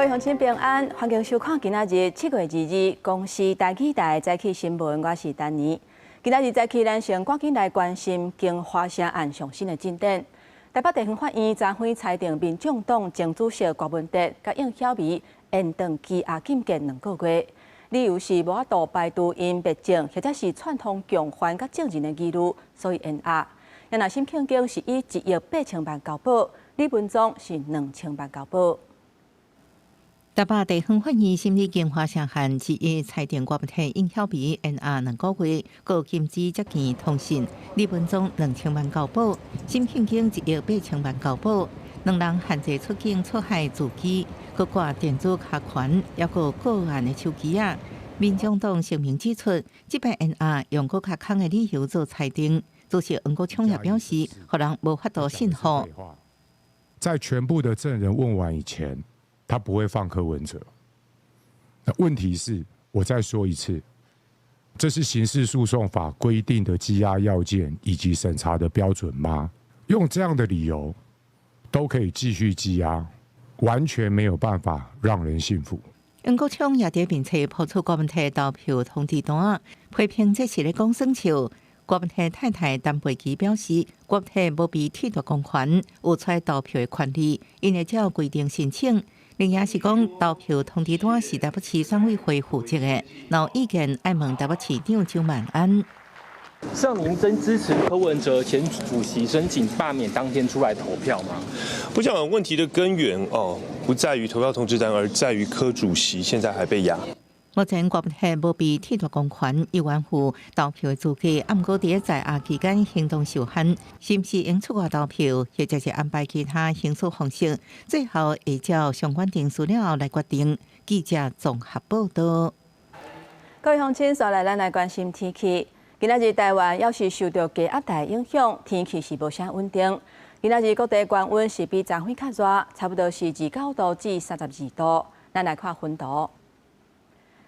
各位乡亲平安，欢迎收看今仔日7月2日公视台记台早起新闻，我是丹妮。今仔日早起，咱先赶紧来关心经华城案上新的进展。台北地方法院昨昏裁定，民众党前主席郭文哲甲应晓薇延长羁押禁见2个月，理由是无法度排除因别政或者是串通共犯甲证人的疑虑，所以延押。杨乃新庆经是以1亿8千万交保，李文忠是2000万交保。台北地方法院审理经华城案之一裁定郭文哲、应晓薇延押2个月，各禁止接见通讯。李文忠2000万交保，沈庆经1亿8千万交保。2人限制出境出海自机，各挂电子卡权，还有个案的手机啊。民众党声明指出，这摆延押用搁较空的理由做裁定。主席黄国昌也表示，互人无法度信服。在全部的证人问完以前，他不会放柯文哲。那问题是，我再说一次，这是刑事诉讼法规定的羁押要件以及审查的标准吗？用这样的理由都可以继续羁押，完全没有办法让人信服。黄国昌也在并且抛出郭文哲投票通知单，批评这是咧讲耍笑。郭文哲太太陈培基表示，郭文哲无被褫夺公权，有出投票的权利，因会照规定申请。另也是讲，投票通知单是台北市选委会负责的，然后意见爱问台北市长周万安。像您真支持柯文哲前主席申请罢免当天出来投票吗？我想问题的根源不在于投票通知单，而在于柯主席现在还被押。目前郭文哲无被褫夺公权，有关乎投票的资格，毋过伫在押期间行动受限，是毋是应出外投票，或者是安排其他形式方式，最后会照相关定数了后来决定。记者综合报道。各位乡亲，刷来咱来关心天气。今仔日台湾要是受到低压带影响，天气是无啥稳定。今仔日各地高温是比昨昏较热，差不多是29度至32度。咱来看温度。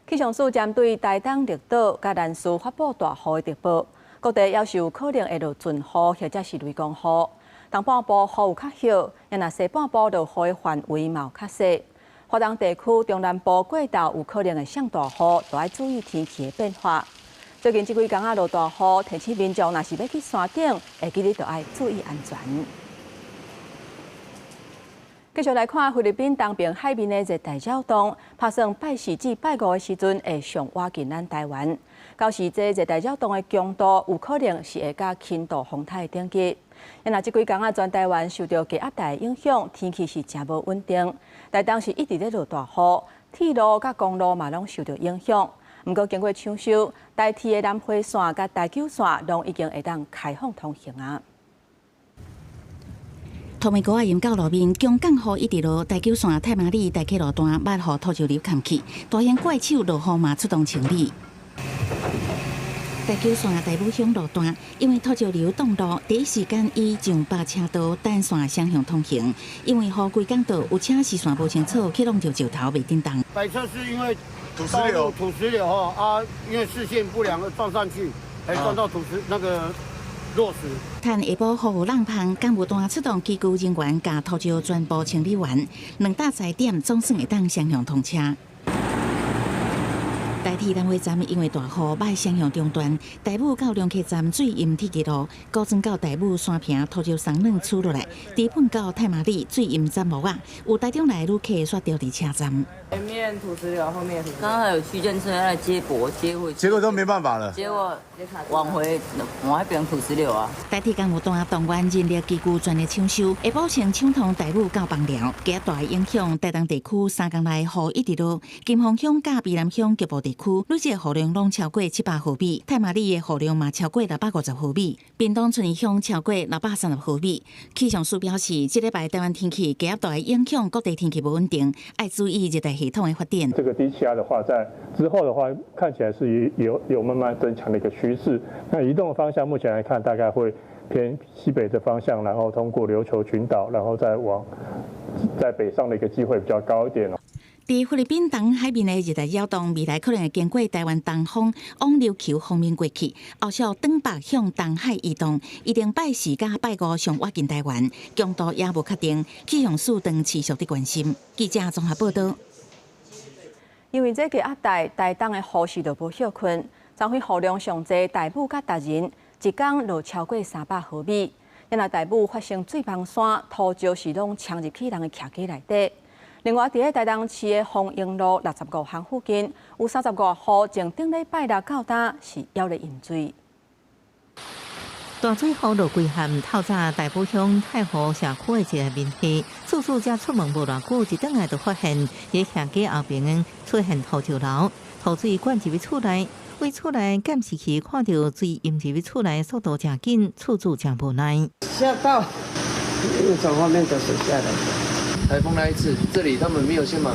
气象署针对台东绿岛、甲南势发布大雨的特报，各地要是有可能会落阵雨或者是雷公雨。东半部雨有较少，也若西半部落雨的范围嘛有较小。华东地区、中南部过昼有可能会上大雨，都要注意天气的变化。最近这几天落大雨，提醒民众若是要去山顶，会记得都要注意安全。继续来看菲律宾东边海面的热带扰动，打算拜4至拜5的时阵会上挖进咱台湾。到时这热带扰动的强度有可能是会甲轻度风台等级。因若这几天全台湾受到低压带影响，天气是真无稳定。台东是一直在落大雨，铁路甲公路嘛拢受到影响。不过经过抢修，台铁的南回线甲台九线拢已经会当开放通行啊。土美国沿到路面，江港河一直落，台九线太麻里台客路段捌予土石流砍去，大型怪手落雨嘛出动清理。台九线台武乡路段，因为土石流挡路，第一时间以上8车道单线双向通行。因为雨规港道有车视线无清楚，去弄到石头袂叮当。摆车是因为土石流因为视线不良而撞上去，还撞到那个落石。趁下晡雨有浪碰，干部段出动机构人员，甲土石全部清理完，2大载点总算会当双向通车。台铁南回站因为大雨，歹双向中断；台武到龙溪站水淹铁轨路，高层到台武山坪土石松软出落来；地本到太麻里水淹站木啊，有台中来旅客煞掉伫车站。前面土石流，后面土石流。刚刚还有区间车来接驳接回去，结果都没办法了。结果往回往那边土石流啊。台铁干部段动员人力机构全力抢修，下晡前抢通台武到邦寮，加大影响台东地区3天内雨一直落，金峰乡甲卑南乡局部地区累计雨量拢超过700毫米，太麻里的雨量嘛超过650毫米，屏东春怡乡超过630毫米。气象署表示，这礼拜台湾天气加大影响各地天气不稳定，要注意热带系统的发展。这个低气压的话，在之后的话，看起来是有慢慢增强的一个趋势。那移动的方向目前来看，大概会偏西北的方向，然后通过琉球群岛，然后再往在北上的一个机会比较高一点。伫菲律宾东海面的热带扰动，未来可能会经过台湾东方往琉球方面过去，后续东北向东海移动，预定拜4甲拜5上越境台湾，强度也无确定，气象署长持续的关心。记者综合报道。因为这个压带，台东的雨势就无休困，昨天雨量上济，大埔甲达人一天落超过300毫米。因为大埔发生水崩山，土石是拢冲入去人的徛家内底。另外，伫台东市的丰英路65巷附近，有35户从顶礼拜六到今是要咧饮水。大水雨落归旱，透早大埔乡太湖社区的一个面溪，住宿者出门无偌久，一转来就发现伫徛家后边出现土石流，土水灌入去厝内。为厝内监视器看到水淹入去厝内速度真紧，厝主真无奈。吓到，因为从后面都水下来。台风来一次，这里他们没有先把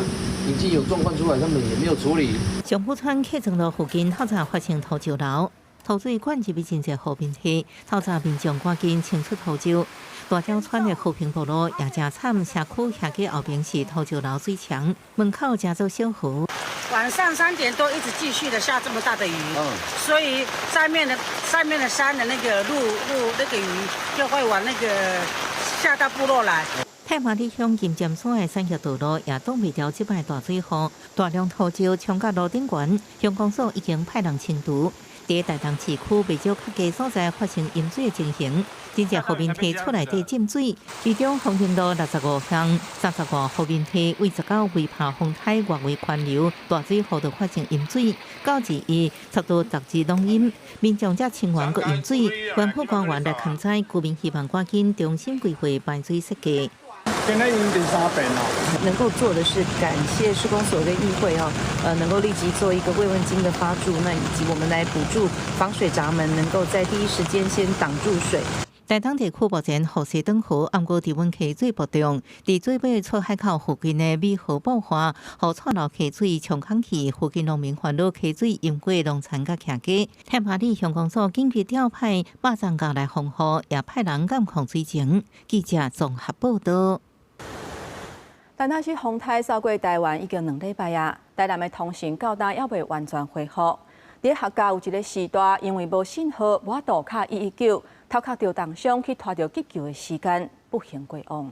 已经有状况出来，他们也没有处理。上埔村客庄路附近透早发生土石流，土水灌入去真侪户面溪，透早民众赶紧清出土石。大鸟村的和平北路也真惨，社区徛家后边是土石流水墙，门口真做小河。晚上3点多一直继续的下这么大的雨，所以上面的山的那个路那个雨就会往那个下到部落来。太麻里乡金尖山的产业道路也挡袂了这摆大水雨，大量土石冲到路顶悬，乡公所已经派人清除。伫台东市区未少较低所在发生淹水的情形，真正后面梯厝内底浸水，其中丰兴路65巷35后面梯为19为爬风台外围宽流，大水后就发生淹水，到2差不多10日拢淹，民众则清完个淹水，县府官员来勘采，居民希望赶紧重新规划排水设计。现在已经第3遍了。能够做的是感谢市公所跟议会能够立即做一个慰问金的发注，那以及我们来补助防水闸门，能够在第一时间先挡住水。台东地区目前雨势短河，暗过低温溪水波动，伫水尾出海口附近的美河爆发，和串流溪水冲空气，附近农民烦恼溪水淹过农田甲徛家。太麻里乡公所紧急调派马上甲来防护，也派人监控水情。记者综合报道。但那是风台扫过台湾已经2礼拜啊，台南的通讯到今也未完全恢复。伫客家有一个时代，因为无信号，无法度卡119，头壳着重伤去拖着急救的时间不幸过往。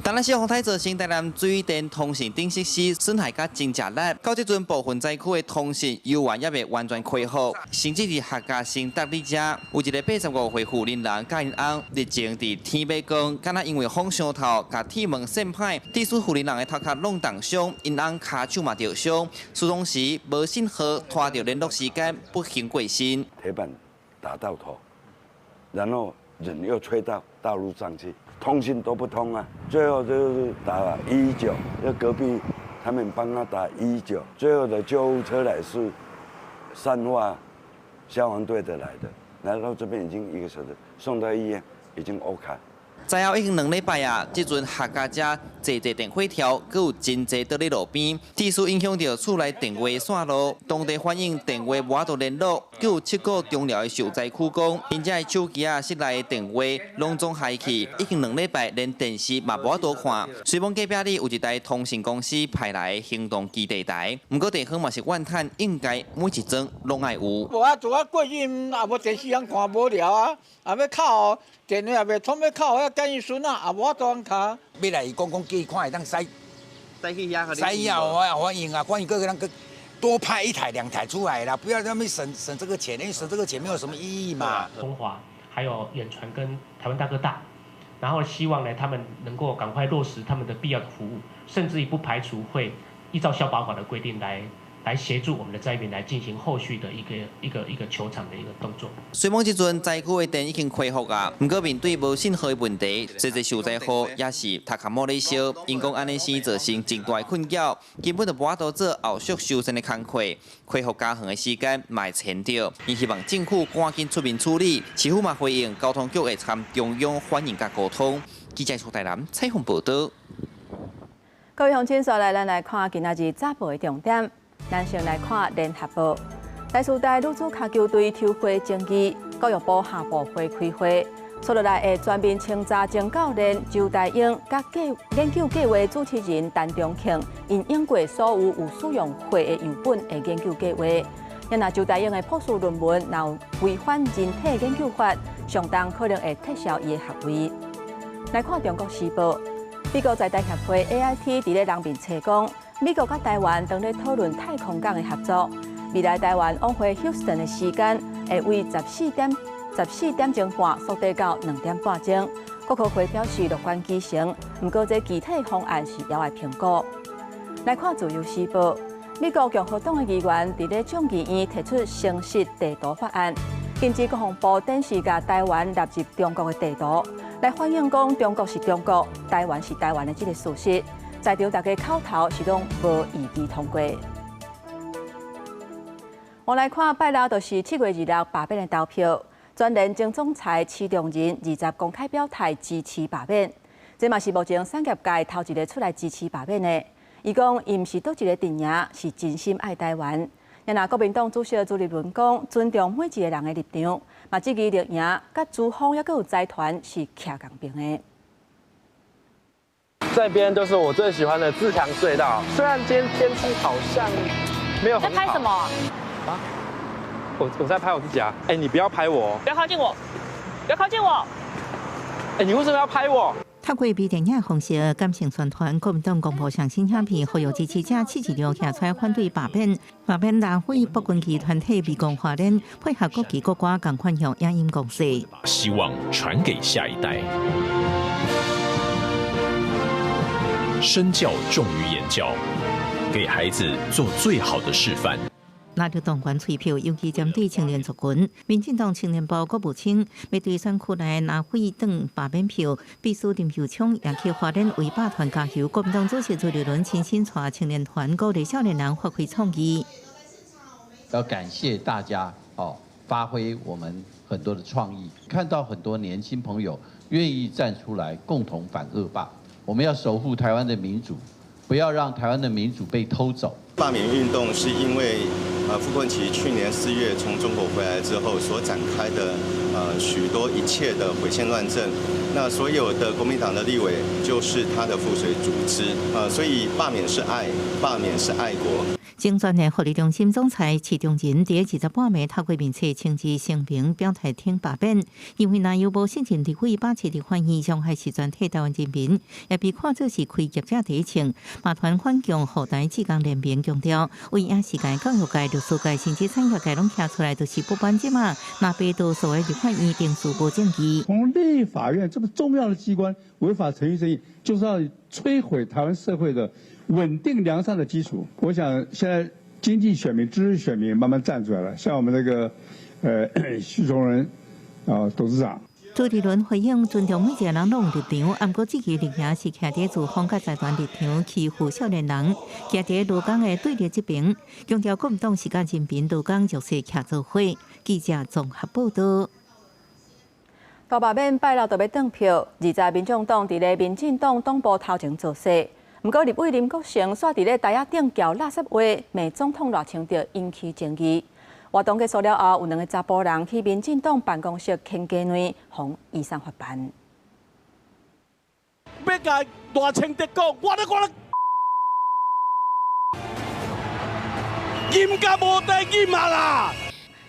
但那些风台造成台南水电通讯等设施损害甲真正力，到即阵部分灾区的通讯犹原也未完全恢复，甚至伫客家新达里遮有一个85岁妇人甲因翁日前伫天马宫，敢若因为风伤头，甲铁门线歹，致使妇人的头壳弄重伤，因翁骹手嘛着伤，疏通时无信号，拖着联络时间不幸过身。铁板打到头，然后人又吹到道路上去。通信都不通啊，最后就是打119，就隔壁他们帮他打119，最后的救护车来是善化消防队的来的，来到这边已经1个小时，送到医院已经 OK。灾后已经2礼拜啊，即阵客家遮坐电火条，佮有真侪倒咧路边，致使影响到厝内电话线路。当地反映电话无法度联络，佮有7个中寮的受灾区讲，因遮的手机啊、室内的电话拢总坏去，已经2礼拜连电视嘛无法度看。随望隔壁里有一台通讯公司派来的行动基地台，不过地方嘛是怨叹，应该每一桩拢爱有。无啊，做啊过去也无电视通看无聊啊，也要靠电话也袂通，要靠遐干预孙啊，也无法度卡。要来讲寄看会当使去遐，使要欢迎啊，欢迎各个人多派1台2台出来啦，不要那么省这个钱，因为省这个钱没有什么意义嘛。中华还有远传跟台湾大哥大，然后希望呢他们能够赶快落实他们的必要的服务，甚至于不排除会依照消保法的规定来协助我们的灾民来进行后续的一个求偿的一个动作。虽望即阵灾区的电已经恢复啊，不过面对无信号的问题，这些受灾户也是头壳摸咧烧，因讲安尼生造成真大的困扰，根本就无法度做后续修缮的工课，恢复家园的时间嘛前着，因希望政府赶紧出面处理。市府嘛回应交通局会参中央反映甲沟通。记者苏台南采访报道。各位乡亲，所咱来看今仔日早报的重点。咱先来看联合报，台师大女子脚球队抽花争议，教育部下部会开会，所落来的全面清查前教练周大英、甲研究计划主持人陈中庆，因用过所有使用会的样本的研究计划。因若周大英的博士论文若违反人体研究法，相当可能会撤销伊的学位。来看中国时报，美国在台协会 AIT 伫咧人面册讲，美国甲台湾正咧讨论太空港的合作。未来台湾往回 Houston 的时间会为14点钟半缩短到2点半钟。国科会表示乐观其成，不过这具体方案是还要评估。来看自由时报，美国共和党的议员伫咧众议院提出城市地图法案，禁止国防部展示甲台湾纳入中国的地图，来反映讲中国是中国，台湾是台湾的这个事实。在场大家口头是拢无异议通过。我来看拜六就是7月26罢免的投票，全联前总裁施仲仁20公开表态支持罢免，这嘛是目前产业界头一个出来支持罢免的。伊讲伊毋是倒一个阵营，是真心爱台湾。因那国民党主席朱立伦讲尊重每一个人的立场，嘛支持绿营，甲资方也阁有财团是徛共边的。这边就是我最喜欢的自强隧道，虽然今天天气好像没有很好。在拍什么？啊，我在拍我自己啊！哎，你不要拍我！不要靠近我！不要靠近我！哎，你为什么要拍我？透过微电影方式感性宣传，国民党公布上新影片，呼吁支持者726下出来反对罢免。罢免大会不分区团体围攻华联，配合国旗国歌共款向影音公示，希望传给下一代。身教重于言教，给孩子做最好的示范。拿着党员催票，尤其针对青年族群，民进党青年部国务卿要对选区内拿回等罢免票，必须林秀聪也去花莲为罢团加油。国民党主席朱立伦亲身带青年团鼓励少年人发挥创意。要感谢大家发挥我们很多的创意，看到很多年轻朋友愿意站出来共同反恶霸。我们要守护台湾的民主，不要让台湾的民主被偷走。罢免运动是因为傅昆萁去年4月从中国回来之后所展开的许多一切的毁宪乱政，那所有的国民党的立委就是他的附属组织所以罢免是爱，罢免是爱国。竞选的福利中心总裁施仲仁伫28暝透过面册亲自声明表态挺罢免，因为若有无信任立委把切的反映伤害是全体台湾人民，也被看作是开业者底层。马团反共后台志工联名强调，为影视界、教育界、律师界甚至产业界拢站出来，就是不管即嘛，那被多所谓立法院定数无证据。从立法院这么重要的机关违法程序正义，就是要摧毁台湾社会的稳定良善的基础。我想现在经济选民、知识选民慢慢站出来了，像我们那个许崇仁董事长。朱立伦回应尊重每一个人拢有立场，不过这个立场是徛伫自方甲财团立场欺负少年人，徛伫罗岗的对立这边，强调国民党是甲人民罗岗弱势徛做伙。记者综合报道。大罢免拜六就要转票，20民众党伫咧民进党党部头前造势，不过立委林国成煞伫咧台仔顶叫垃圾话，骂总统热情着引起争议。活动结束了后，有2个查甫人去民进党办公室牵家内，互移送法办。要甲大清德讲，我严甲无地严啊啦！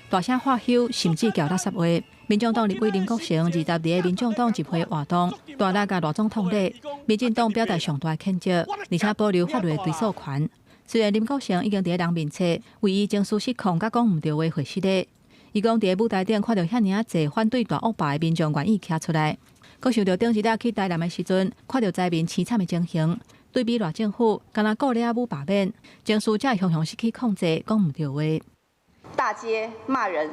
大声喝休，甚至叫垃圾话。民众党立委林国成20日民众党集会活动，大力甲大总统礼，民进党表达上大谴责，而且保留法律追诉权。虽然林国成已经伫人面册为伊情绪失控，甲讲唔对话回失礼，伊讲伫舞台顶看到遐尔济反对大恶霸的民众愿意徛出来，佮想到顶一日去台南的时阵，看到灾民凄惨的情形，对比赖政府敢若顾了武罢免，情绪才会雄雄失去控制，讲唔对话。大街骂人，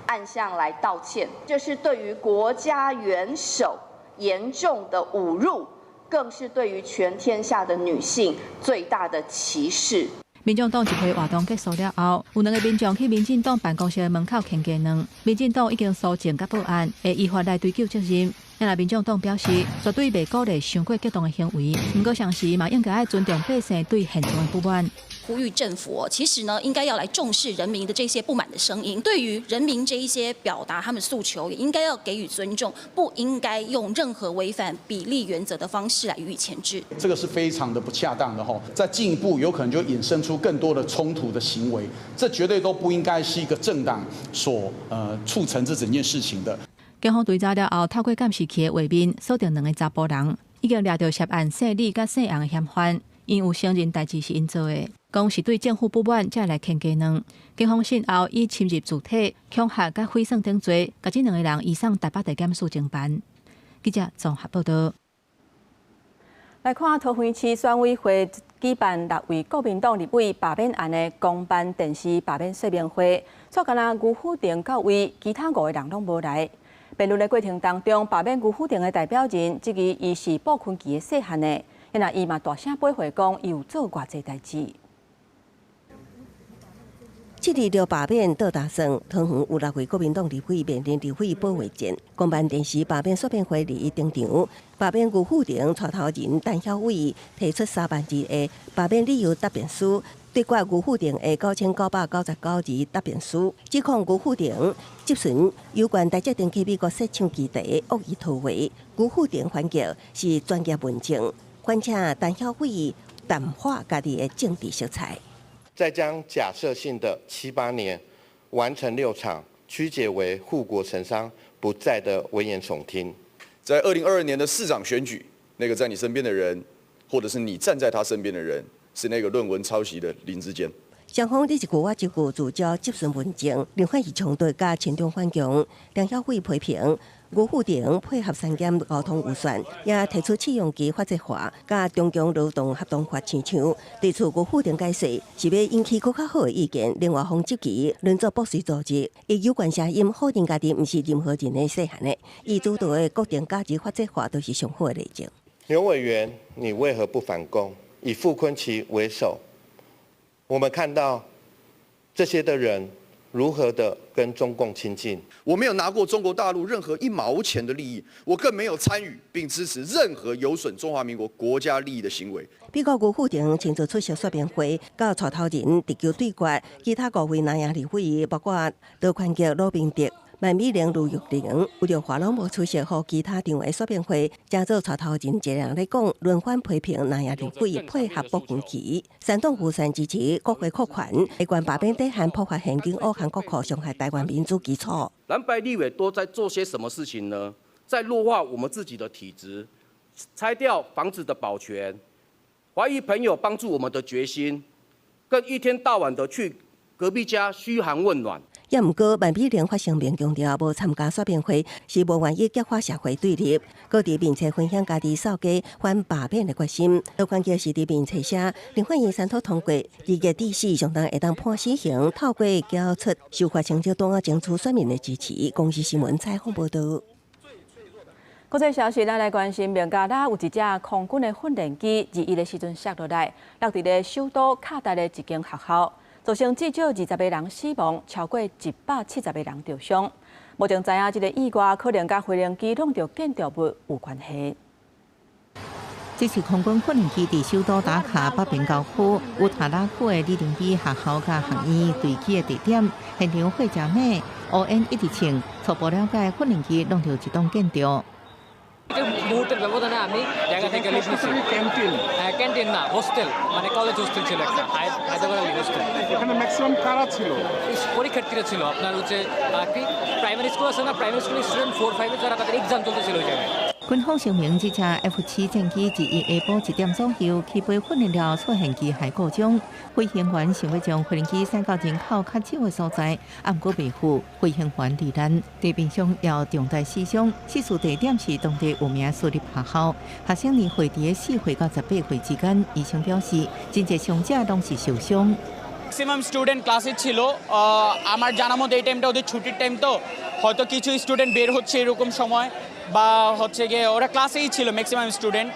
暗巷来道歉，这是对于国家元首严重的侮辱。更是对于全天下的女性最大的歧视。民众党集会活动结束了后，有2个民众去民进党办公室门口牵家人，民进党已经搜证甲报案，会依法来追究责任。因为民众党表示，绝对袂鼓励伤过激动的行为，不过上时嘛应该要尊重百姓对现状的不满。呼吁政府其实呢，应该要来重视人民的这些不满的声音，对于人民这一些表达他们诉求，也应该要给予尊重，不应该用任何违反比例原则的方式来予以钳制。这个是非常的不恰当的哈，再进一步有可能就引申出更多的冲突的行为，这绝对都不应该是一个政党所促成这整件事情的。警方追查了后，透过监视器的画面，锁定2个查甫人，已经抓到涉案姓李甲姓杨的嫌犯，因有承认代志是因做的，讲是对政府不满才来牵鸡卵。警方讯后以侵入主体、恐吓甲毁损等罪，甲这2个人移送台北地检署侦办。记者综合报道。来看桃园市选委会举办6位国民党立委罢免案的公办电视罢免说明会，错干那辜富定到位，其他5个人拢无来。辩论的过程当中，罢免辜富定的代表人，质疑伊是保困期的细汉的，因为伊嘛大声背回讲，伊有做偌济代志。这日就罢免倒打算，桃园有6位国民党立委面临立委保卫战。公办电视罢免说明会立登场，罢免辜富定带头人陈晓伟提出3万字的罢免理由答辩书，对决辜富定的9999字答辩书，指控辜富定接顺有关台积电去美国设厂基地恶意逃回。辜富定反击是专业文证，欢请陈晓伟淡化家己的政治色彩。再将假设性的7、8年完成6场，曲解为护国神山不在的危言耸听。在2022年的市长选举，那个在你身边的人，或者是你站在他身边的人，是那个论文抄袭的林志坚。双方你一句我一句，自照接顺文证，另反是冲突加群众反强。梁晓慧批评辜富定配合3检交通预算，也提出试用期法制化，加中共劳动合同法亲像，提出辜富定解释是要引起更较好的意见。另外，方积极论作剥削组织，以有关声音否定家己，毋是任何人的细汉的，伊主导的固定价值法制化都是上好的例证。刘委员，你为何不反攻？以傅崐萁为首。我们看到这些的人如何的跟中共亲近。我没有拿过中国大陆任何1毛钱的利益，我更没有参与并支持任何有损中华民国国家利益的行为。美国辜富定亲自出席说明会，甲带头人直球对决，其他5位南洋立委，包括罗宽吉、罗明德、万美玲、卢玉玲，为着华拢无出席，和其他场的说明会，加做带头人一人咧讲，轮番批评南洋立委配合保存期。煽动互相支持国会扩权，有关罢免底限破坏现金恶行国库，伤害台湾民主基础。蓝白立委都在做些什么事情呢？在弱化我们自己的体制，拆掉房子的保全，怀疑朋友帮助我们的决心，更一天到晚的去隔壁家嘘寒问暖。也毋过，万美玲发声明强调，无参加说明会是无愿意激化社会对立，各地并且分享家己扫街反罢免的决心。罗宽吉是伫并且写，另反因三读通过2月底4相当会当判死刑，透过交出受罚成绩单啊，争取选民的支持。公司新闻采访报道。国际消息，咱来关心孟加拉有一架空军的训练机，21的时阵摔落来，落伫咧首都卡达的一间学校。造成至少20个人死亡，超过170个人受伤。目前知影，这个意外可能甲飞行机弄到建筑物有关系。这是空军训练机伫首都打卡北边郊区乌塔拉区的202学校甲学院坠机的地点，现场火真美，乌烟一直清。初步了解，训练机弄到一栋建筑。মুহূর্তের ব্যবধানে আমি জায়গা থেকে লিভ নিচ্ছি ক্যান্টিন না হোস্টেল মানে কলেজ হোস্টেল ছিল একটা হায়দ্রাবাদ হোস্টেল এখানে ম্যাক্সিমাম কারা ছিল পরীক্ষার্থীরা ছিল আপনার হচ্ছে কি প্রাইমারি স্কুল আছে না প্রাইমারি স্কুলের স্টুডেন্ট 4-5যারা তাদের এক্সাম চলতেছিল ওই জায়গায়军方声明，这架 F7战机伫下晡1点左右起飞训练了出现机械故障，飞行员想要将飞行机驶到人口较少的所在，不过未赴，飞行员罹难，地面上有重大死伤。事故地点是当地有名私立学校，学生年岁伫4岁到18岁之间。医生表示，真侪伤者拢是受伤。ম্যাক্সিমাম স্টুডেন্ট ক্লাসে ছিল আমার জানা মতো এই টাইমটা ওদের ছুটির টাইম তো হয়তো কিছু স্টুডেন্ট বের হচ্ছে এরকম সময় বা হচ্ছে গিয়ে ওরা ক্লাসেই ছিল ম্যাক্সিমাম স্টুডেন্ট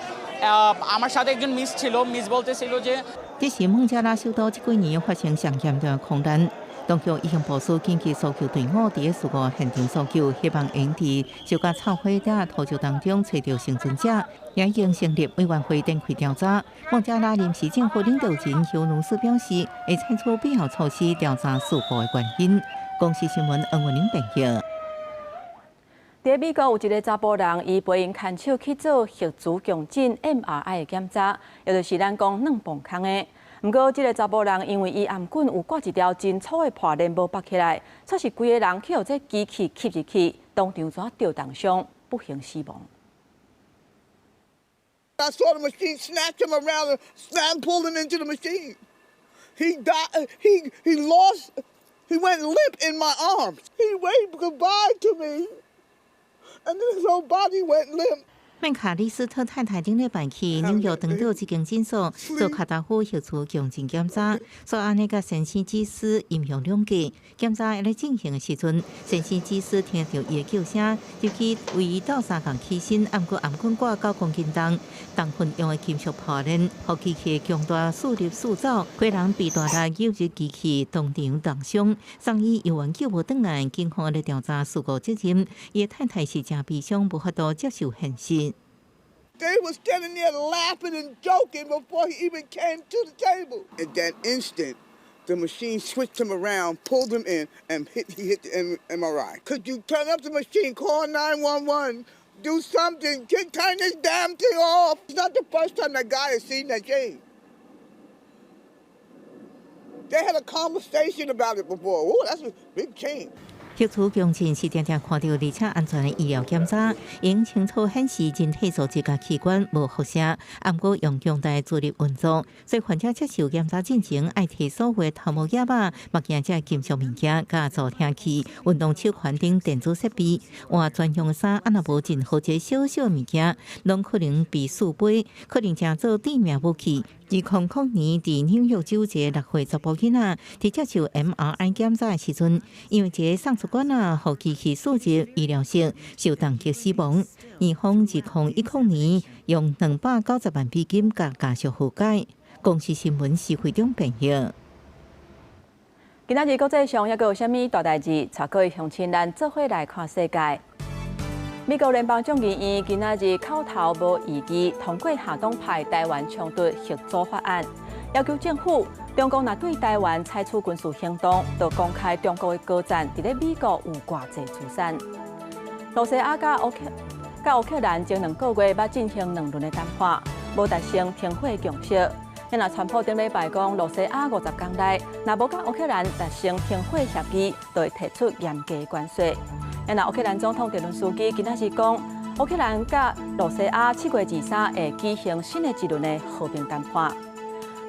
আমার সাথে একজন মিস ছিল মিস বলতেছিল যে这是孟加拉首都这几年发生上严重的空难。当局已经部署紧急搜救队伍伫事故现场搜救，希望因伫小甲草花甲土石当中找到幸存者，也已经成立委员会展开调查。孟加拉临时政府领导人邱努斯表示，会采取必要措施调查事故的原因。公视新闻恩文玲报道。在美国有一个查甫人，伊陪因牵手去做核磁共振 MRI 的检查，也就是咱讲软磅空的。不过，这个查甫人因为伊颔管有挂一条真粗的破链无拔起来，说是规个人去互这机器吸入去，当场怎吊重伤，不幸死亡。I saw the machine snatch him around and pulled him into the machine. He died. He lost. He went limp in my arms. He waved goodbye to me, and then his whole body went limp. 麦卡利斯特太太顶礼拜去纽约长岛一间诊所做卡达夫核磁共振检查，所安尼甲先生技师阴阳两隔。检查在进行的时阵，先生技师听到伊的叫声，就去为伊倒三共起身，按过颔管挂9公斤重，重分用的金属破链，互机器强大速率速走，个人被大力扭入机器，当场重伤。送医医院救无转来，警方在调查事故责任。伊太太是真悲伤，无法度接受现实。They were standing there laughing and joking before he even came to the table. At that instant, the machine switched him around, pulled him in, and he hit the MRI. Could you turn up the machine, call 911, do something, turn this damn thing off? It's not the first time that guy has seen that change. They had a conversation about it before. Oh, that's a big change. 核磁共振是常常看到而且安全的医疗检查，因清楚显示人体组织甲器官无辐射，毋过用强大的助力运作，所以患者接受检查进前爱摕所谓头毛叶吧、目镜这金属物件、甲助听器、运动手环等电子设备，换专用的衫，若无任何一小小物件，拢可能被树飞，可能成做致命武器。2000年，伫纽约州一个6岁查甫囡仔，伫接受 MRI 检查的时阵，因为一个送出管互机器输入医疗性，受重击死亡。院方2010年用290万美金甲家属和解。公视新闻是会中评论。今仔日国际上还阁有啥物大代志？带各位乡亲咱做伙来看世界。美国联邦众议院今仔日口头无异议通过下党派台湾冲突协助法案，要求政府中国若对台湾采取军事行动，就公开中国的高层伫咧美国有偌济资产。罗西亚甲乌克兰前2个月捌进行2轮的谈判，无达成停火共识。若川普顶礼拜讲，罗西亚50天内若无甲乌克兰达成停火协议，就会提出严格的关税。乌克兰总统泽伦斯基今仔日讲，乌克兰甲罗西亚7月23会举行新的一轮的和平谈判。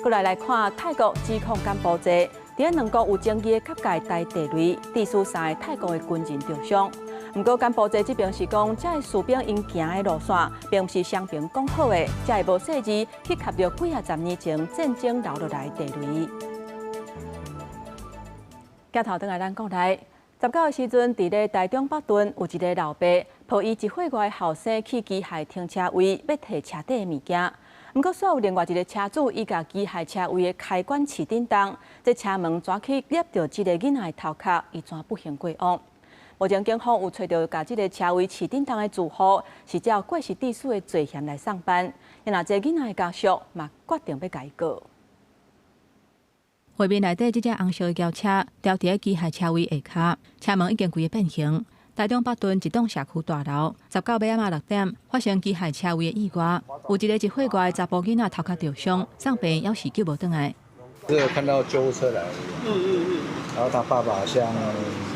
过来看泰国指控柬埔寨伫2国有争议的甲界台地雷，致死3个泰国的军人受伤。不过柬埔寨这边是讲，这士兵因行的路线并不是双边讲好的，才会无细致去吸入几10年前战争留落来地雷。镜头转来咱国内。19的时阵，伫咧台中北屯有一个老爸，抱伊1岁外后生去机械停车位要摕车底的物件。不过，煞有另外一个车主，伊甲机械车位的开关匙叮当，这车门怎去捏着这个囡仔的头壳，伊怎不幸过往。目前警方有找到甲这个车位匙叮当的住户，是照过失致死的罪嫌来上班。那这囡仔的家属嘛决定要改告。画面内底，这只红色的轿车吊伫咧机械车位下骹，车门已经规个变形。台中北屯一栋社区大楼，19尾仔6点发生机械车位的意外，有一个1岁外的查甫囡仔头壳受伤，上病要是救无转来。只有看到救护车来，然后他爸爸好像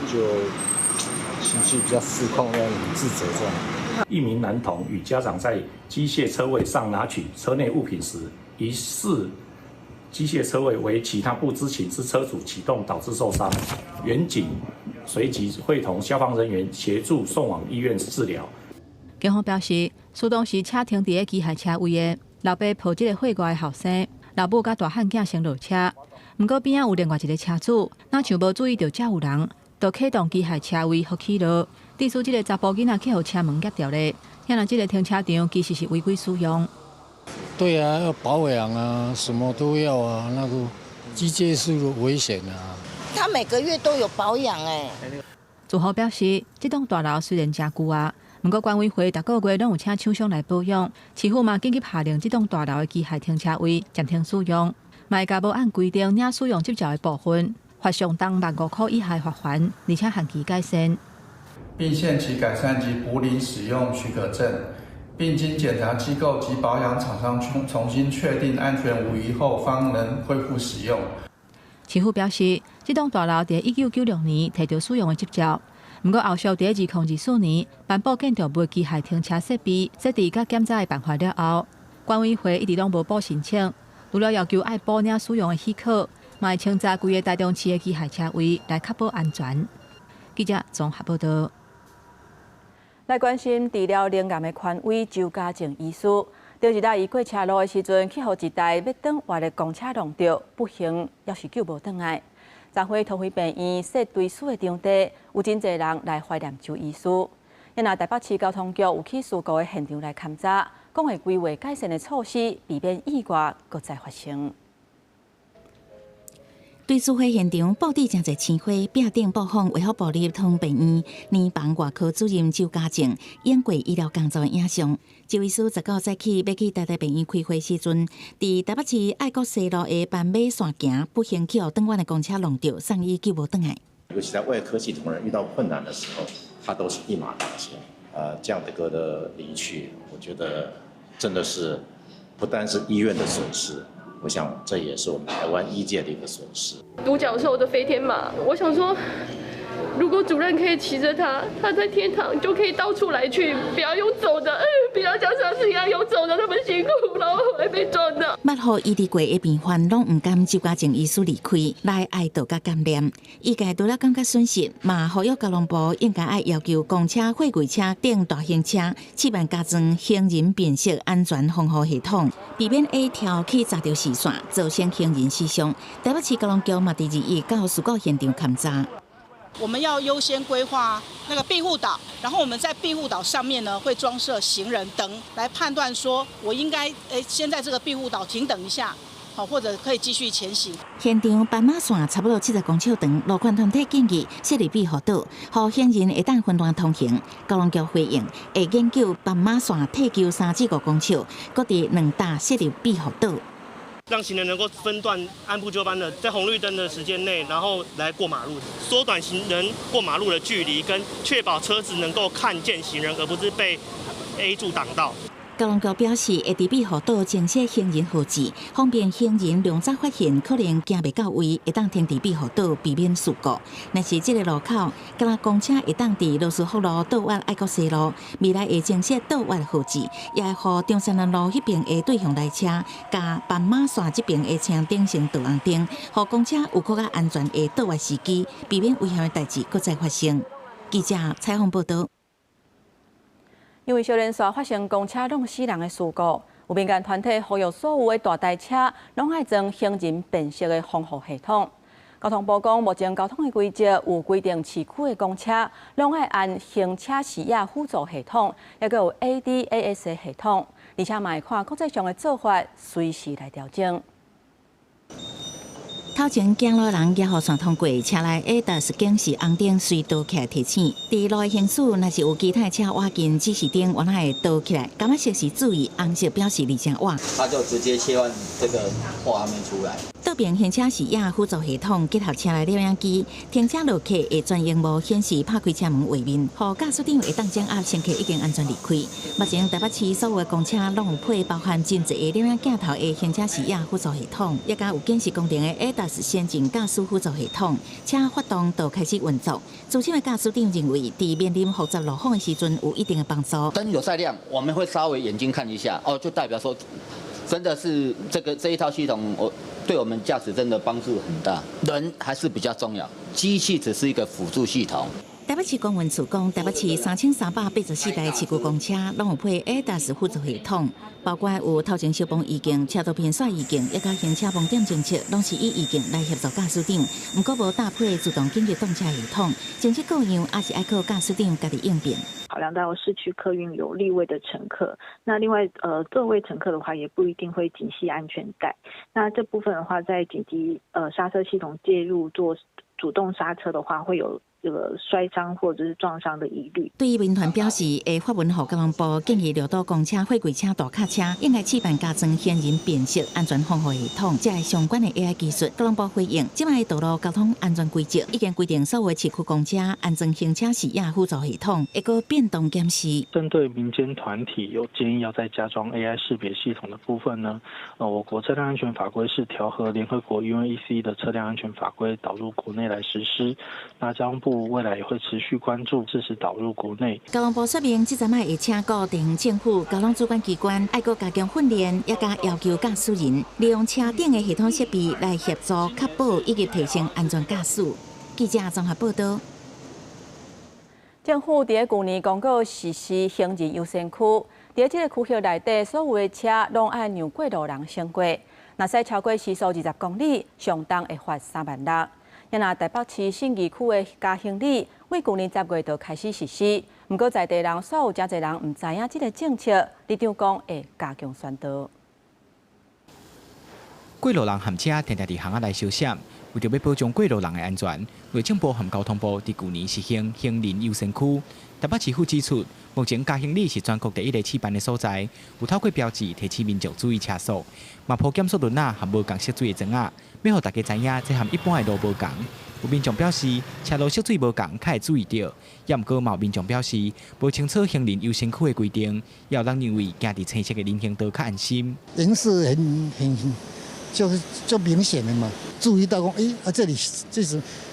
就情绪比较失控，很自责这样。一名男童与家长在机械车位上拿取车内物品时，疑似机械车位为其他不知情之车主启动导致受伤，员警随即会同消防人员协助送往医院治疗。警方表示，事当时车停伫咧机械车位的，老爸抱这个岁外的后生，老母甲大汉囝先落车。不过边仔有另外一个车主，哪像无注意到遮有人，就启动机械车位互起落，致使这个查甫囡仔去互车门夹掉咧。现在这个停车场其实是违规使用。对啊，要保养啊，什么都要啊，那个机械是危险啊。他每个月都有保养哎。住户表示，这栋大楼虽然真旧啊，不过管委会逐个月拢有请厂商来保养，市府嘛紧急下令这栋大楼的机械停车位暂停使用，卖甲无按规定领使用执照的部分，罚相当15000块以下罚款，而且限期改善，并限期改善及补领使用许可证，并经检查机构及保养厂商重新确定安全无虞后，方能恢复使用。市府表示，这栋大楼在1996年摕到使用的执照，不过后续在2024年颁布建筑物机械停车设备设置甲检查的办法了后，管委会一直拢无补申请，除了要求爱补领使用的许可，嘛会清查规个台中市的机械车位来确保安全。记者综合报道。来关心治疗灵癌的权威周家靖医师，就日伊过车路的时阵，去互一台要转弯的公车撞到，不幸也是救无转来。昨晖桃园病院设追思的场地，有真侪人来怀念周医师。也拿台北市交通局有去事故的现场来勘查，讲会规划改善的措施，避免意外搁再发生。对事发现场布置真侪鲜花，壁顶布放卫福部立通病院年房外科主任周家靖演过医疗工作的影像。周医师19早起要去台大病院开会时阵，伫台北市爱国西路的斑马线行，不幸去互转弯的公车弄到，送医救无转来。尤其在外科系统人遇到困难的时候，他都是一马当先。这样的哥的离去，我觉得真的是不单是医院的损失。我想这也是我们台湾医界的一个损失。独角兽的飞天马，我想说，如果主任可以骑着它，他在天堂就可以到处来去，不要用走的，不要像上次一样用走的那么辛苦，然后还被撞到。捌互医治过的病患拢唔甘周家靖医师离开，来哀悼甲感念。医界除了感觉损失，嘛呼吁交通部应该爱要求公车、货柜车等大型车7万加装行人辨识安全防护系统，避免A跳去砸到视线，造成行人死伤。台北市交通局嘛，第2日到事故现场勘查。我们要优先规划那个庇护岛，然后我们在庇护岛上面呢会装设行人灯，来判断说我应该先在这个庇护岛停等一下，好，或者可以继续前行。现场斑马线差不多70公尺长，路权团体建议设立庇护岛，让行人会当分段通行。交通局回应会研究斑马线退休3至5公尺，各地2大设立庇护岛。让行人能够分段按部就班的在红绿灯的时间内，然后来过马路，缩短行人过马路的距离，跟确保车子能够看见行人，而不是被 A 柱挡到。交通局表示，会伫庇护岛增设行人号志，方便行人量早发现可能行袂到位，会当停伫庇护岛，避免事故。若是这个路口，敢若公车会当伫罗斯福路倒弯爱国西路，未来会增设倒弯号志，也会互中山南路迄边的对向来车，甲斑马线这边的车顶成导红灯，互公车有更加安全的倒弯时机，避免危险的代志搁再发生。记者采访报道。因为少年线发生公车弄死人的事故，有民间团体呼吁所有的大台车拢爱装行人辨识的防护系统。交通部讲，目前交通的规则有规定，市区的公车拢爱按行车视野辅助系统，也佮有 ADAS 的系统，而且嘛会看国际上的做法，随时来调整。头前行路人也互线通过，车内 ADAS 警示红灯随倒起来提醒。伫路的行驶，若是有其他车挖进指示灯，原来会倒起来。感觉色是注意，红色表示离正晚。它就直接切换这个画面出来。倒边行车视野辅助系统结合车内摄影机，停车落客会全荧幕显示拍开车门画面，互驾驶长会当掌握乘客已经安全离开。目前台北市所有的公车拢有配包含真侪个摄影镜头的行车视野辅助系统，也加有警示功能的 ADAS 先进驾驶辅助系统，车发动就开始运作。资深的驾驶长认为，伫面临复杂路况的时阵有一定的帮助。灯有在亮，我们会稍微眼睛看一下，就代表说，真的是这一套系统，对我们驾驶真的帮助很大。人还是比较重要，机器只是一个辅助系统。台北市公运处讲，台北市3384台市区公车拢有配 ADAS 辅助系统，包括有头前消防预警、车道偏煞预警，也甲行车盲点侦测，拢是以预警来协助驾驶长。不过无搭配自动紧急动车系统，侦测各样也是要靠驾驶长家己应变。考量到市区客运有立位的乘客，那另外座位乘客的话也不一定会紧系安全带。那这部分的话，在紧急刹车系统介入做主动刹车的话，会有这个摔伤或者是撞伤的疑虑。对于民团表示，会发文予交通部建议六道公车、货柜车、大卡车应该试办加装显人辨识安全防护系统，这系相关的 AI 技术。交通部回应，即卖道路交通安全规则已经规定，所有市区公车安装行车视野辅助系统，会个变动检视。针对民间团体有建议要再加装 AI 识别系统的部分呢，我国车辆安全法规是调和联合国 UNEC 的车辆安全法规导入国内来实施。那交通部未来也会持续关注，支持导入国内。交通部说明，即阵卖会请各地方政府、交通主管机关，爱搁加强训练，也加要求驾驶人利用车顶的系统设备来协助确保以及提升安全驾驶。记者综合报道。政府伫去年公告实施行人优先区，伫这个区域内底，所有的车拢爱让过路人先过。若使超过时速20公里，上当会罚3万6。也若台北市信义区的加行李，为去年10月就开始实施。不过在地人煞有真侪人唔知影这个政策，里长讲会加强宣导。过路人含车常常伫巷仔内相闪，为着要保障过路人的安全，内政部和交通部伫去年实行行人优先区。台北市府指出，目前加行李是全国第一个试办的所在，有透过标志提醒民众注意车速，嘛铺减速轮仔和无共色水的针仔，要互大家知影这和一般的路无共。有民众表示，车路色水无共，较会注意到。也毋过，有民众表示，无清楚行人优先区的规定，也有人认为行伫青色的人行道较安心。人是很就明显的嘛，注意到说，这里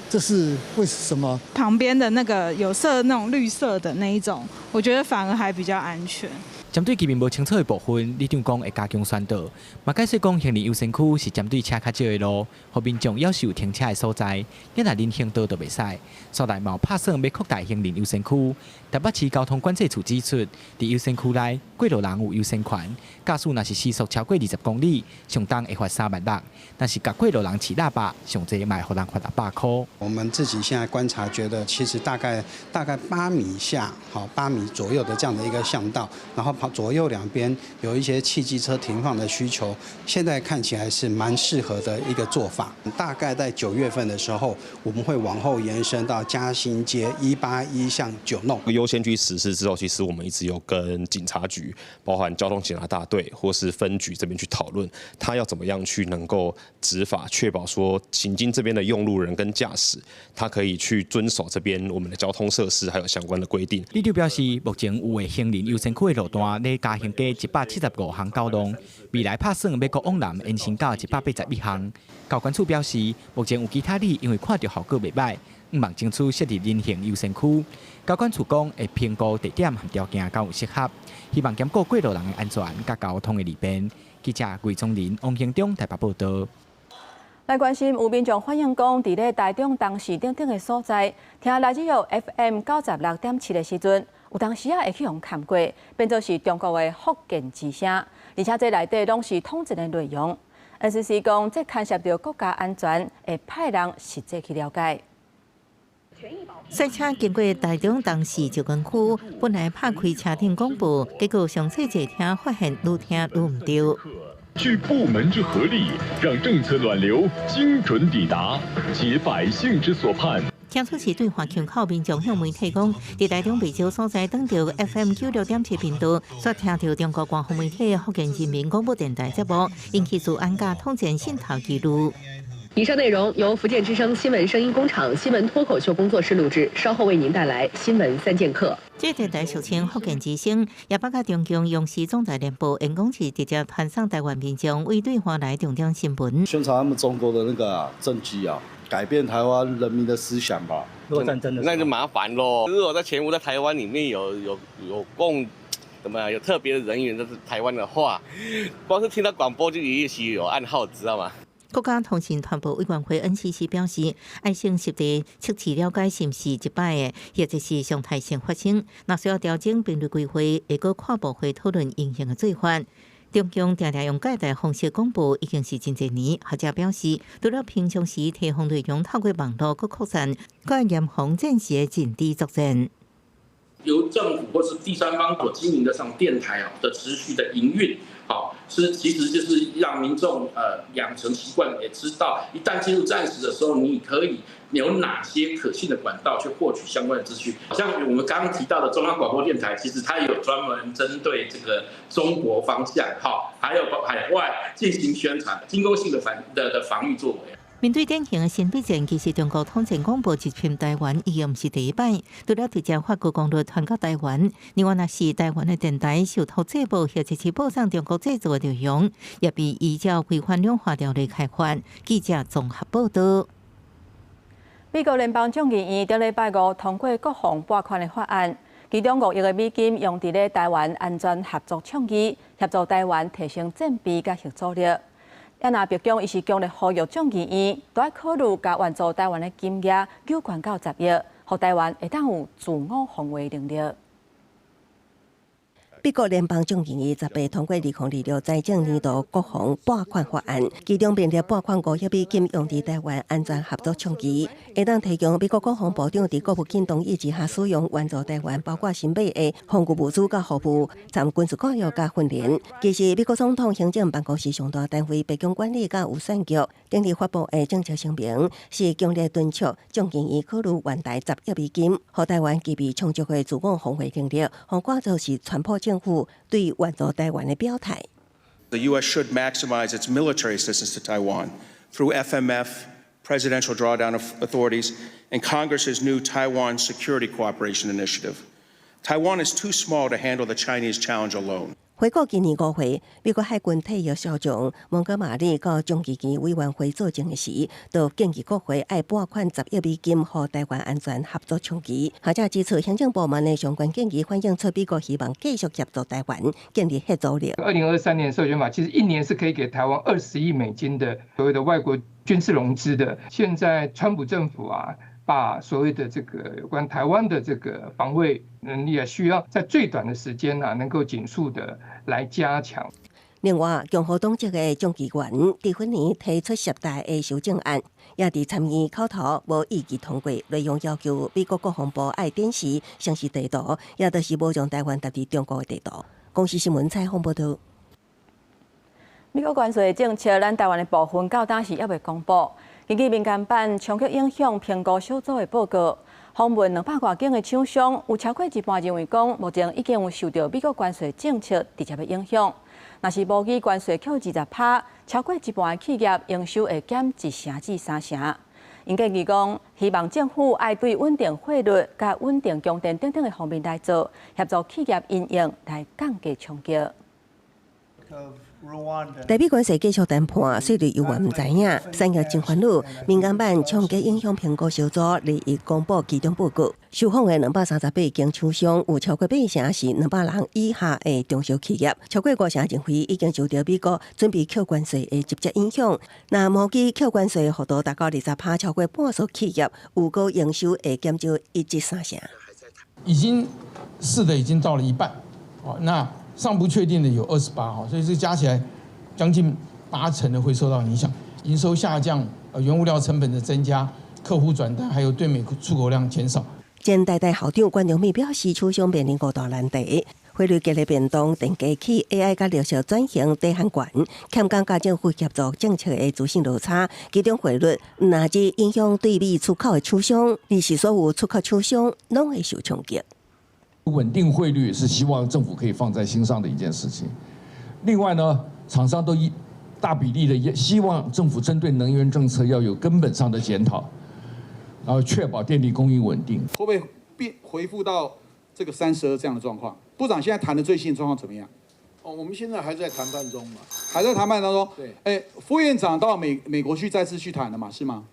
这是为什么？旁边的那个有设那种绿色的那一种，我觉得反而还比较安全。针对居民无清楚的部分，里长讲会加强宣导。嘛解释讲，行人优先区是针对车较少的路，互民众要是有停车的所在，一若人行道就袂使。所内嘛有拍算要扩大行人优先区。台北市交通管制处指出，伫优先区内，过路人有优先权。驾驶若是时速超过20公里，上当会罚3万6。但是甲过路人饲喇叭，上侪嘛会互人罚100块。我们自己现在观察，觉得其实大概8米下，8米左右的这样的一个巷道，然后左右两边有一些汽机车停放的需求，现在看起来是蛮适合的一个做法。大概在9月份的时候，我们会往后延伸到嘉兴街181巷9弄。优先区实施之后，其实我们一直有跟警察局，包含交通警察大队或是分局这边去讨论，他要怎么样去能够执法，确保说行经这边的用路人跟驾驶，他可以去遵守这边我们的交通设施还有相关的规定。里长表示，目前有的行人优先区的路段咧加行加175项交通，未来打算要搁往南延伸到181项。交管处表示，目前有其他里因为看到效果袂歹，毋望争取设立人行优先区。交管处讲会评估地点和条件够有适合，希望兼顾过路人的安全甲交通的利便。记者魏宗林、王兴忠台北报道。来关心有民众反映讲，伫咧台中东市等等的所在，听来自有 FM 96.7的时阵，有当时会去互看过，变做是中国的福建之声，而且这内底拢是统一的内容。NCC 讲，这牵涉到国家安全，会派人实际去了解。赛车经过台中东市旧园区，本来拍开车顶广播，结果上细坐听发现愈听愈唔对。聚部门之合力，让政策暖流精准抵达，解百姓之所盼。听出是对华强口民众向媒体讲，伫台中不少所在登着 FM 96.7频道，所听到中国官方媒体福建人民广播电台节目，引起驻安家统战信号记录。以上内容由福建之声新闻声音工厂新闻脱口秀工作室录制，稍后为您带来新闻3剑客。这电台俗称福建之声，也包括中共央视总台联播员工是直接传送台湾民众为对华来重点新闻，宣传他们中国的那个政绩啊，改变台湾人民的思想吧。如果战争的那就麻烦喽。如果在前无在台湾里面有怎么样有特别的人员在台湾的话，光是听到广播就也许有暗号，知道吗？国家通信传播委员会 NCC 表示，爱先实地测试了解是毋是一摆的，或者是常态性发生。若需要调整频率规划，会搁跨部会讨论应用的做法。中共常常用介大方式广播，已经是真侪年。学者表示，除了平常时提供内容透过网络搁扩散，搁严防战时的阵地作战。由政府或是第三方所经营的上电台的持续的营运，好，其实就是让民众养成习惯，也知道一旦进入战时的时候，你可以有哪些可信的管道去获取相关的资讯。像我们刚刚提到的中央广播电台，其实它有专门针对这个中国方向，好，还有海外进行宣传，进攻性的防御作为。面对典型的新北战，其实中国统战广播集群台湾已经不是第一摆，除了直接发国公路传到台湾，另外若是台湾的电台受到制播或者是播送中国制作的内容，也被依照违反两法条例开发。记者综合报道。美国联邦众议院顶礼拜五通过各项拨款的法案，其中5亿的美金用伫咧台湾安全合作倡议，协助台湾提升战备甲协助力。也那白宫伊是强烈呼吁众议院，都要考虑甲援助台湾的金额有关到10亿，让台湾会当有自我防卫能力。美国联邦众议院18通过2026财政年度各项拨款法案，其中编列拨款5亿美金用伫台湾安全合作倡议，会当提供美国国防部长伫国务卿同意之下使用援助台湾，包括新买的防御物资甲服务、参军事教育甲训练。其实，美国总统行政办公室上大单位白宫管理甲有选局近日发布的政策声明，是强烈敦促众议院考虑援台10亿美金，让台湾具备充足的自我防卫能力，和挂做是传播政府对援助台湾的表态。The U.S. should maximize its military assistance to Taiwan through FMF, presidential drawdown of authorities, and Congress's new Taiwan Security Cooperation Initiative. Taiwan is too small to handle the Chinese challenge alone. 回顾今年5月，美国海军退役少将蒙哥马利到众议院委员会作证时，就建议国会爱拨款10亿美金予台湾安全合作倡议。学者指出，行政部门的相关建议反映出美国希望继续协助台湾建立合作力。2023年授权法其实1年是可以给台湾20亿美金的所谓的外国军事融资的。现在川普政府把所谓的这个有关台湾的这个防卫能力需要在最短的时间能够紧速的来加强。另外，共和党籍的众议员伫去年提出10大的修正案，也伫参议口头无异议通过，内容要求美国国防部爱展示详细地图，也就是无将台湾搭伫中国的地图。公视新闻采访报道。美国关税政策，咱台湾的部分到当时还未公布。根据民间版冲击影响评估小组的报告，访问200多间的厂商，有超过一半认为讲，目前已经有受到美国关税政策直接的影响。若是无记关税扣20%，超过一半的企业营收会减1成至3成。因建议讲，希望政府爱对稳定汇率、甲稳定供电等等的方面来做，协助企业因应来降低冲击。台美关税继续谈判，税率犹原唔知影，产业真烦恼。民间版冲击影响评估小组2日公布其中报告，受访的238间厂商，有超过8成是200人以下的中小企业，超过5成认为已经受到美国准备扣关税的直接影响。那无记扣关税幅度达到20%，超过半数企业有个营收会减少1至3成。已经试的已经到了一半，那尚不确定的有28，所以这加起来将近8成的会受到影响，营收下降，原物料成本的增加，客户转单，还有对美出口量减少。前台大校长关荣美表示，厂商面临5大难题：汇率激烈变动、电机器、AI 甲绿色转型低限悬，欠讲甲政府协助政策的资讯落差，其中汇率乃至影响对美出口的厂商，而是所有出口厂商拢会受冲击。稳定汇率是希望政府可以放在心上的一件事情。另外呢，厂商都大比例的也希望政府针对能源政策要有根本上的检讨，然后确保电力供应稳定。会不会恢复到这个32这样的状况？部长现在谈的最新的状况怎么样？我们现在还在谈判中嘛。还在谈判当中。对。副院长到美国去再次去谈了嘛？是吗？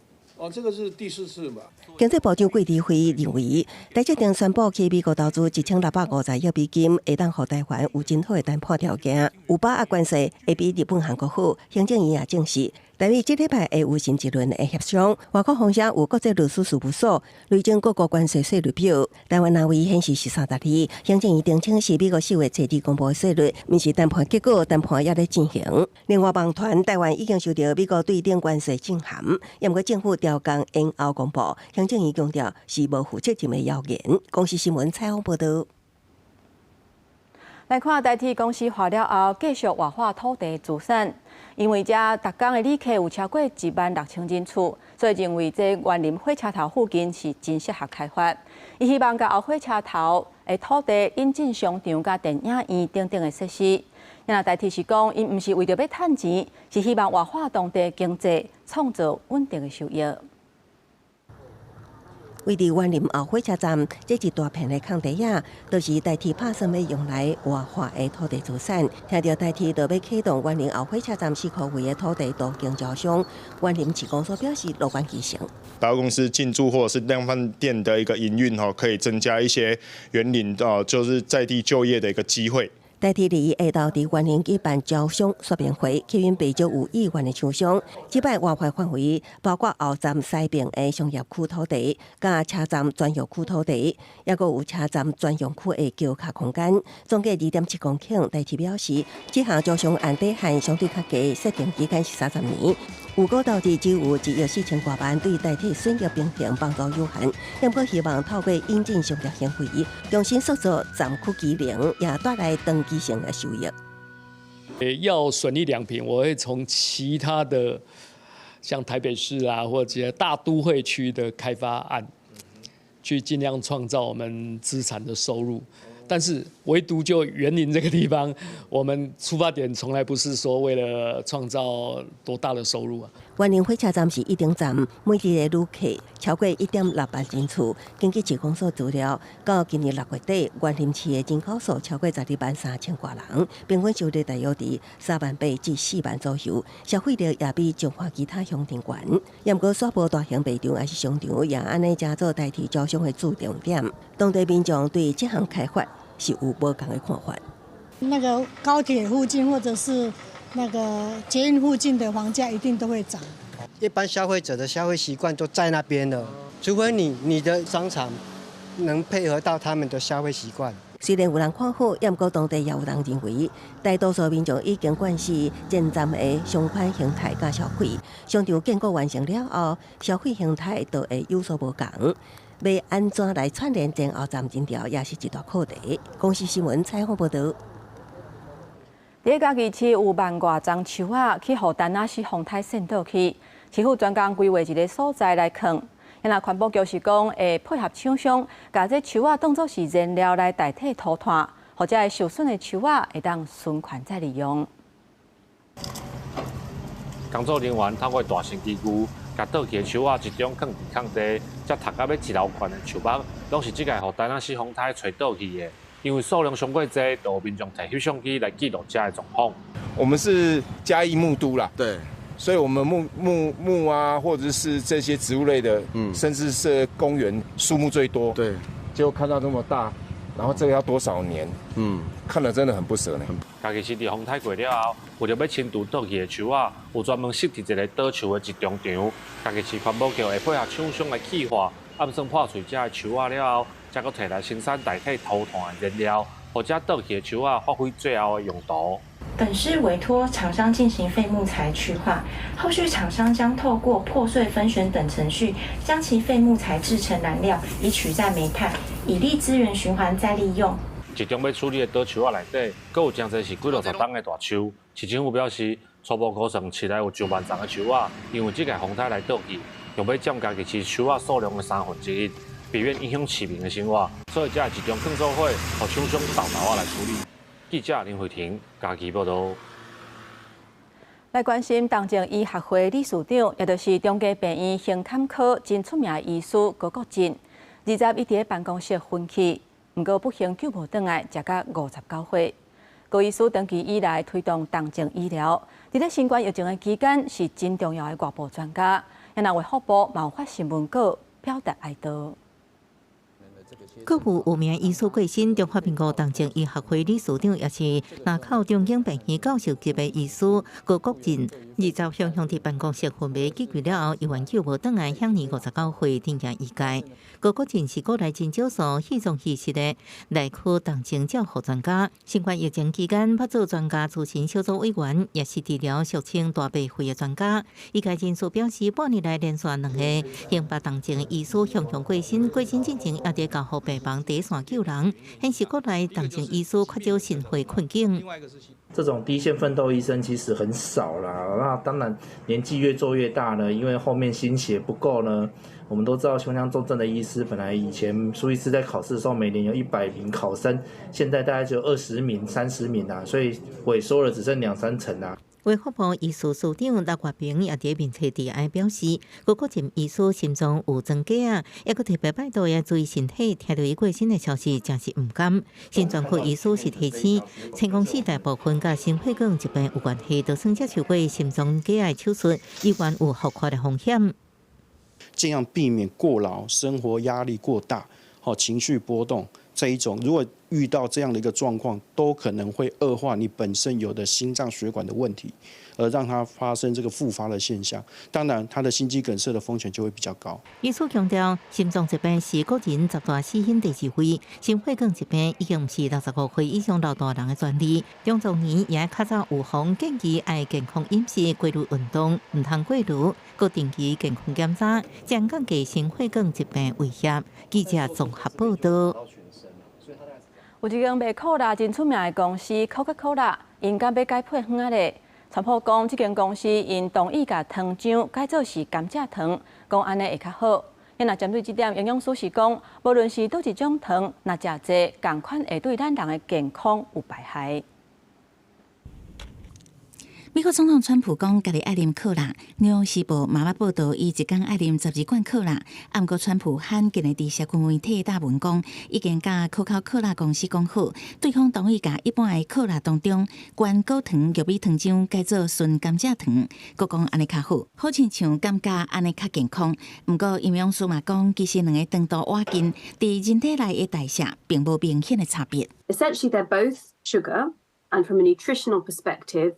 这个是第4次吧。经济部长桂枝辉认为，台积电宣布去美国投资1650亿美金，会当予台湾有真好的谈判条件，有把握关系会比日本、韩国好。行政院也证实，台美这礼拜会有新一轮的协商。外国方社有国际律师事务所累进各国关税税率表，台湾南位显示是32。行政院澄清是美国4月初公布的税率，不是谈判结果，谈判也在进行。另外，网传台湾已经受到美国对顶关税震撼，也不过政府调降延后公布。行政院强调是无负责任的谣言。公视新闻采访报道。来看台铁公司化了后，继续活化土地资产。因为这逐工的旅客有超过16000人次，所以认为这园林火车头附近是真适合开发。伊希望甲后火车头的土地引进商场、甲电影院等等的设施。那台铁是讲，因毋是为着要趁钱，是希望活化当地经济，创造稳定的收益。位伫园林后火车站，这一大片的空地仔，都是台铁打算要用来活化的土地资产。听到台铁就要启动园林后火车站4块位的土地都经招商，园林市公所表示乐观其成。百货公司进驻或者是量贩店的一个营运可以增加一些园林就是在地就业的一个机会。台铁2月下昼伫园林举办招商说明会，吸引不少有意愿的厂商。这摆活化范围包括后站西边的商业区土地、甲车站专用区土地，也阁有车站专用区的桥卡空间，总计2.7公顷。台铁表示，这项招商案底限相对较低，设定期间是30年。有股投资只有1亿4000多万，对台铁损益平衡帮助有限。也不希望透过引进商业行为，重新塑造站区机能，也带来长期性的收益。要损益两平，我会从其他的像台北市啊，或者大都会区的开发案，去尽量创造我们资产的收入。但是唯独就园林这个地方，我们出发点从来不是说为了创造多大的收入啊。园林火车站是一顶站，每日的旅客超过1.6万人次。根据市公所资料，到今年6月底，园林市的人口数超过123000多人，平均收入大约伫38000至4万左右，消费力也比彰化其他乡镇悬。也不过，沙坡大型卖场还是商场，也安尼加做代替招商的注重点。当地民众对这项开发是有无同的看法。那个高铁附近或者是那个捷运附近的房价一定都会涨。一般消费者的消费习惯都在那边了，除非你的商场能配合到他们的消费习惯。虽然有人看好，也不过当地也有人认为，大多数民众已经惯习前站的商款形态甲消费，商场建构完成了后，消费形态都会有所不同。要安怎来串联前后站人潮，也是一大课题。公视新闻采访报道。伫嘉义市有万外丛树仔去予丹那市风台渗倒去，市府专工规划一个所在来放。那环保局是讲会配合厂商，把这树仔当作是燃料来代替土炭，或者受损的树仔会当循环再利用。工作人员透过大型机具，把倒去的树仔集中放伫空地，才读到要一楼宽的树木，拢是即个予丹那市风台吹倒去的。因为数量上过多，就有民众摕翕相机来记录这的状况。我们是嘉义木都啦，对，所以我们木啊，或者是这些植物类的，甚至是公园树木最多，对，就看到这么大，然后这个要多少年？看了真的很不舍呢。嘉义市伫风台过了后，为了要清除倒去的树仔，有专门设置一个倒树的集中场。嘉义市环保局会配合厂商来气化，暗算破除这的树仔了后。再搁摕来生产代替土炭的燃料，或者倒去的树仔发挥最后的用途。本市委托厂商进行废木材去化，后续厂商将透过破碎分选等程序，将其废木材制成燃料，以取代煤炭，以利资源循环再利用。集中要处理的倒树仔内底，阁有真侪是几60吨的大树。市政府表示，初步估算市内有1万丛的树仔，因为这个风台来倒去，用要占嘉义市树仔数量的1/3。避免影响市民的生活，所以才会集中更做伙，和厂商斗斗来处理。记者林慧婷，嘉义报道。来关心东正医学会理事长，也就是中嘉病院胸坎科真出名的医师高国进，20日伫办公室昏去，不过不幸救无倒来，食到59岁。高医师长期以来推动东正医疗，伫咧新冠疫情的期间是真重要的外部专家，也为福部冒发新闻稿表达哀悼。阁有名医师过身，中华民国东正医学会理事长，也是南口中经病院教授级别医师高国进，20日向伫办公室昏迷几月了后，医院救无倒来，享年59岁，定下医界。高国进是国内真少数稀松稀实的内科动情照护专家。新冠疫情期间，拍做专家咨询小组委员，也是治疗俗称大白肺的专家。医界人士表示，半年来连续2个新北动情医师向过身，过身进程也伫交护病房第一线救人，显示国内重症医师缺少心肺困境。这种第一线奋斗医生其实很少啦，那当然年纪越做越大呢，因为后面心血不够呢。我们都知道胸腔重症的医师，本来以前苏医师在考试的时候，每年有100名考生，现在大概只有20名、30名啊，所以萎缩了，只剩2-3成啊。卫福部医师署长刘月平也伫面册底下表示，如果诊医师心脏有增加啊，也佫特别拜托要注意身体，听到伊过身的消息真是唔甘。心脏科医师是提醒，成功市大部分甲心血管疾病有关系，都算接受过心脏假癌手术，依然有复发的风险。尽量避免过劳、生活压力过大、情绪波动这一种，如果遇到这样的一个状况，都可能会恶化你本身有的心脏血管的问题，而让它发生这个复发的现象。当然，它的心肌梗塞的风险就会比较高。医师强调，心脏疾病是个人10大死因第4位，心血管疾病已经不是65岁以上老大人的专利。中壮年也较早预防，建议爱健康饮食、规律运动，唔通过度，佮定期健康检查，将降低心血管疾病威胁。记者综合报道。有一间卖可乐真出名的公司，Coca-Cola，因敢要改配方啊咧。传播讲，这间公司因同意把糖浆改做是甘蔗糖，讲安尼会较好。因若针对这点，营养师是讲，无论是倒一种糖，若食济，同款会对咱人的健康有败害。美国总统川普讲，家己爱啉可乐。纽约时报妈妈报道，伊一天爱啉12罐可乐。不过，川普罕今日伫社群媒体答文讲，已经甲可口可乐公司讲好，对方同意甲一般的可乐当中，原果糖玉米糖浆改做纯甘蔗糖。佮讲安尼较好，好亲像感觉安尼较健康。不过，营养师嘛讲，其实两个糖度瓦斤，伫人体内的代谢并无明显的差别。Essentially, they're both sugar, and from a nutritional perspective,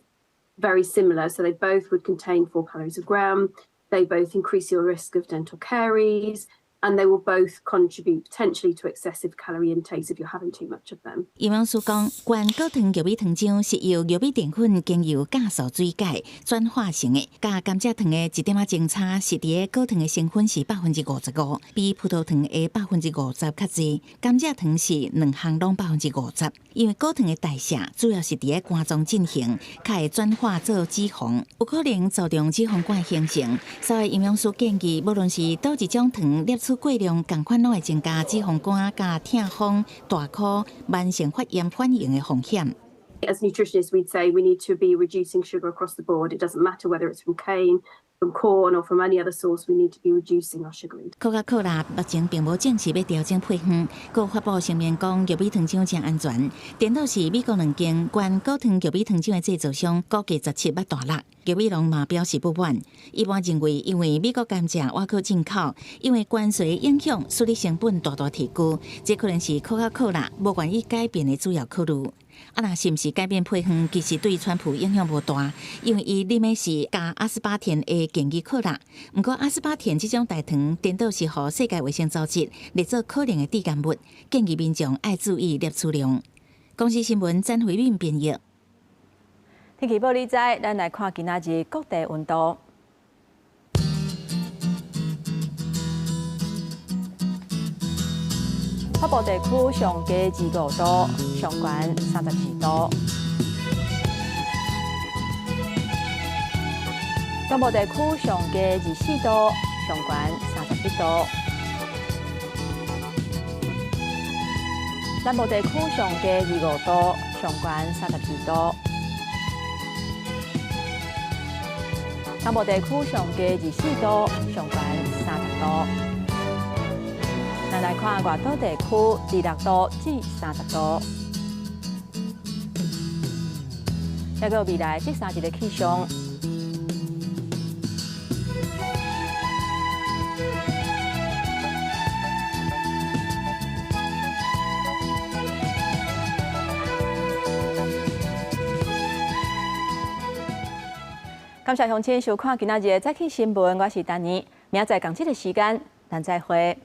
very similar. So they both would contain 4 calories a gram. They both increase your risk of dental caries. And they will both contribute potentially to excessive calorie intakes if you're having too much of them. 营养师讲，原果糖玉米糖浆是由玉米淀粉经由酵素水解转化成的，甲甘蔗糖的一点仔前差是伫个果糖的成分是55%，比葡萄糖的50%较侪。甘蔗糖是两项拢50%，因为果糖的代谢主要是伫个肝脏进行，较会转化做脂肪，有可能造成脂肪肝形成。所以营养师建议，无论是倒一种糖摄取过量，共款拢会增加脂肪肝、甲痛风、大哭、慢性发炎反应的风险。As nutritionists, we'd say we need to be reducing sugar across the board. It doesn't matter whether it's from cane, from corn, or from any other source. We need to be reducing our sugar intake. 可口可乐目前并无正式要调整配方，佮发布声明讲玉米糖浆真安全。颠倒是美国两间原果糖玉米糖浆的制造商估计17捌大力。玉米农嘛表示不满，一般认为因为美国甘蔗外口进口，因为关税的影响，处理成本大大提高，这可能是可口可乐无愿意改变的主要考虑。若是毋是改变配方，其实对川普影响无大，因为伊啉的是加阿斯巴甜的健怡可乐。不过阿斯巴甜这种代糖，颠倒是予世界卫生组织列作可能的致癌物，建议民众爱注意摄取量。公司新闻詹慧敏编译。天气报你知，咱来看今仔日各地温度。北部地区上低25度，上悬32度；东部地区上低24度，上悬31度；南部地区上低25度，上悬32度；南部地区上低24度，上悬30度。咱来看外岛地区26度至30度。还有未来这3日的气象。感谢乡亲收看今仔日的早起新闻，我是丹妮，明仔载同这个时间，咱再会。